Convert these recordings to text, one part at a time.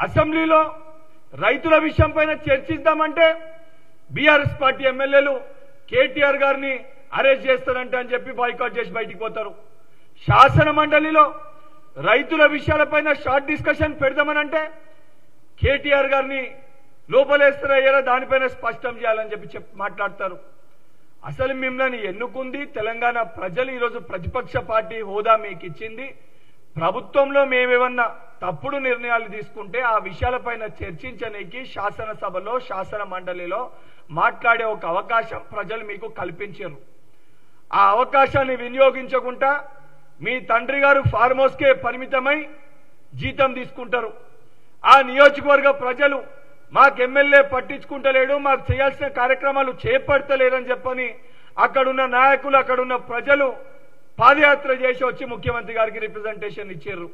అసెంబ్లీలో రైతుల విషయం పైన చర్చిద్దామంటే బీఆర్ఎస్ పార్టీ ఎమ్మెల్యేలు కేటీఆర్ గారిని అరెస్ట్ చేస్తారంటే అని చెప్పి బాయ్కాట్ చేసి బయటికి పోతారు. శాసన మండలిలో రైతుల విషయాలపైన షార్ట్ డిస్కషన్ పెడదామనంటే కేటీఆర్ గారిని లోపలేస్తారయ్యారా దానిపైన స్పష్టం చేయాలని చెప్పి మాట్లాడతారు. అసలు మిమ్మల్ని ఎన్నుకుంది తెలంగాణ ప్రజలు. ఈరోజు ప్రతిపక్ష పార్టీ హోదా మీకు ఇచ్చింది. ప్రభుత్వంలో మేమేమన్నా తప్పుడు నిర్ణయాలు తీసుకుంటే ఆ విషయాలపైన చర్చించడానికి శాసనసభలో శాసన మండలిలో మాట్లాడే ఒక అవకాశం ప్రజలు మీకు కల్పించారు. ఆ అవకాశాన్ని వినియోగించకుండా మీ తండ్రి గారు ఫార్మ్ హౌస్కే పరిమితమై జీతం తీసుకుంటారు. ఆ నియోజకవర్గ ప్రజలు మాకు ఎమ్మెల్యే పట్టించుకుంటలేడు, మాకు చేయాల్సిన కార్యక్రమాలు చేపడతలేరని చెప్పని అక్కడున్న నాయకులు అక్కడున్న ప్రజలు పాదయాత్ర చేసి వచ్చి ముఖ్యమంత్రి గారికి రిప్రజెంటేషన్ ఇచ్చారు.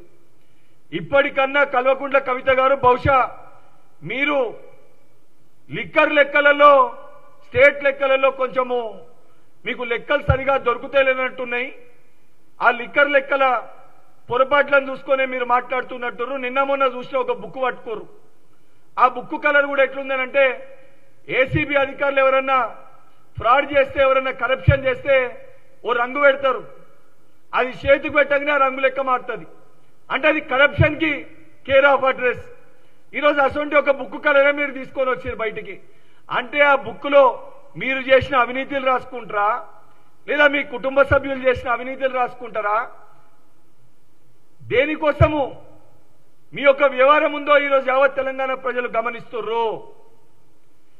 ఇప్పటికన్నా కల్వకుంట్ల కవిత గారు బహుశా మీరు లిక్కర్ లెక్కలలో స్టేట్ లెక్కలలో కొంచెము మీకు లెక్కలు సరిగా దొరుకుతలేనట్టున్నాయి. ఆ లిక్కర్ లెక్కల పొరపాట్లను చూసుకునే మీరు మాట్లాడుతున్నట్టు నిన్న మొన్న చూసిన ఒక బుక్ పట్టుకోరు. ఆ బుక్ కలర్ కూడా ఎట్లుందనంటే ఏసీబీ అధికారులు ఎవరన్నా ఫ్రాడ్ చేస్తే ఎవరన్నా కరప్షన్ చేస్తే ఓ రంగు పెడతారు, అది చేతికి పెట్టగానే ఆ రంగు లెక్క మారుతుంది. అంటే అది కరప్షన్ కి కేర్ ఆఫ్ అడ్రస్. ఈరోజు అసొంటి ఒక బుక్ కలరే మీరు తీసుకొని వచ్చారు బయటికి. అంటే ఆ బుక్ లో మీరు చేసిన అవినీతులు రాసుకుంటారా లేదా మీ కుటుంబ సభ్యులు చేసిన అవినీతులు రాసుకుంటారా? దేనికోసము మీ యొక్క వ్యవహారం ఉందో ఈరోజు యావత్ తెలంగాణ ప్రజలు గమనిస్తున్నారు.